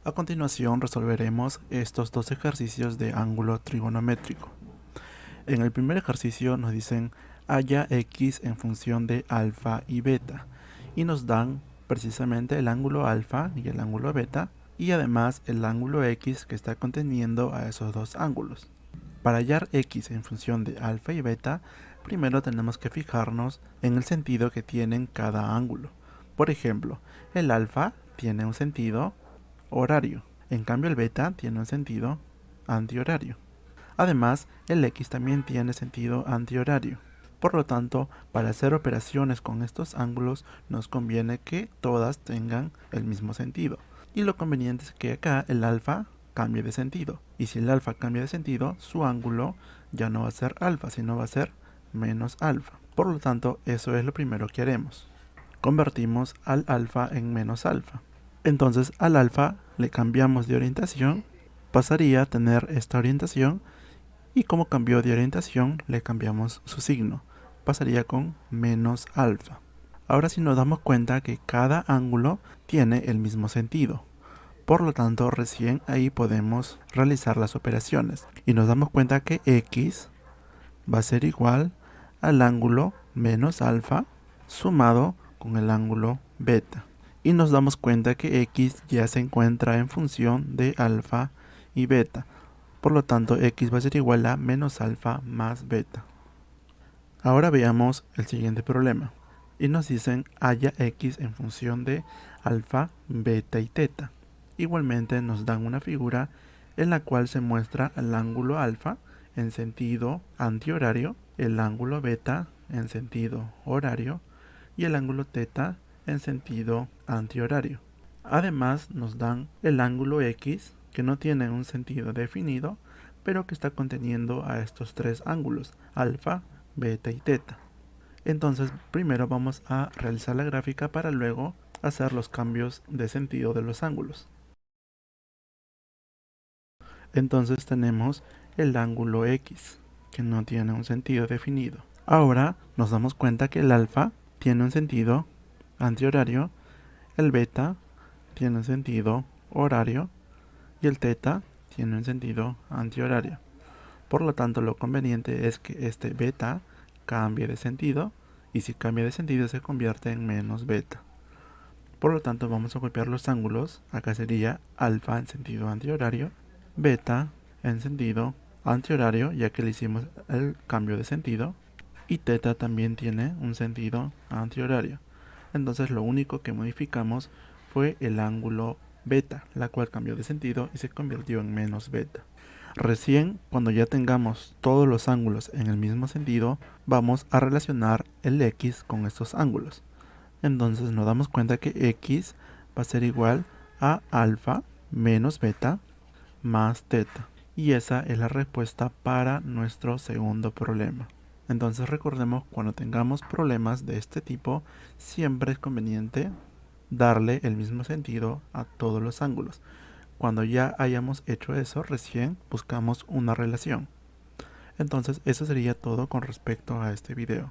A continuación resolveremos estos dos ejercicios de ángulo trigonométrico. En el primer ejercicio nos dicen halla x en función de alfa y beta y nos dan precisamente el ángulo alfa y el ángulo beta y además el ángulo x que está conteniendo a esos dos ángulos. Para hallar x en función de alfa y beta, primero tenemos que fijarnos en el sentido que tienen cada ángulo. Por ejemplo, el alfa tiene un sentido horario, en cambio el beta tiene un sentido antihorario. Además, el x también tiene sentido antihorario. Por lo tanto, para hacer operaciones con estos ángulos nos conviene que todas tengan el mismo sentido. Y lo conveniente es que acá el alfa cambie de sentido. Y si el alfa cambia de sentido, su ángulo ya no va a ser alfa, sino va a ser menos alfa. Por lo tanto, eso es lo primero que haremos. Convertimos al alfa en menos alfa. Entonces al alfa le cambiamos de orientación, pasaría a tener esta orientación y como cambió de orientación le cambiamos su signo, pasaría con menos alfa. Ahora sí nos damos cuenta que cada ángulo tiene el mismo sentido. Por lo tanto, recién ahí podemos realizar las operaciones y nos damos cuenta que x va a ser igual al ángulo menos alfa sumado con el ángulo beta. Y nos damos cuenta que x ya se encuentra en función de alfa y beta. Por lo tanto, x va a ser igual a menos alfa más beta. Ahora veamos el siguiente problema. Y nos dicen halla x en función de alfa, beta y teta. Igualmente nos dan una figura en la cual se muestra el ángulo alfa en sentido antihorario, el ángulo beta en sentido horario y el ángulo teta en sentido antihorario. Además nos dan el ángulo x que no tiene un sentido definido, pero que está conteniendo a estos tres ángulos, alfa, beta y teta. Entonces primero vamos a realizar la gráfica para luego hacer los cambios de sentido de los ángulos. Entonces tenemos el ángulo x, que no tiene un sentido definido. Ahora nos damos cuenta que el alfa tiene un sentido antihorario, el beta tiene un sentido horario y el teta tiene un sentido antihorario. Por lo tanto, lo conveniente es que este beta cambie de sentido y si cambia de sentido se convierte en menos beta. Por lo tanto, vamos a copiar los ángulos. Acá sería alfa en sentido antihorario, beta en sentido antihorario, ya que le hicimos el cambio de sentido, y teta también tiene un sentido antihorario. Entonces lo único que modificamos fue el ángulo beta, la cual cambió de sentido y se convirtió en menos beta. Recién cuando ya tengamos todos los ángulos en el mismo sentido, vamos a relacionar el x con estos ángulos. Entonces nos damos cuenta que x va a ser igual a alfa menos beta más teta. Y esa es la respuesta para nuestro segundo problema. Entonces recordemos, cuando tengamos problemas de este tipo, siempre es conveniente darle el mismo sentido a todos los ángulos. Cuando ya hayamos hecho eso, recién buscamos una relación. Entonces eso sería todo con respecto a este video.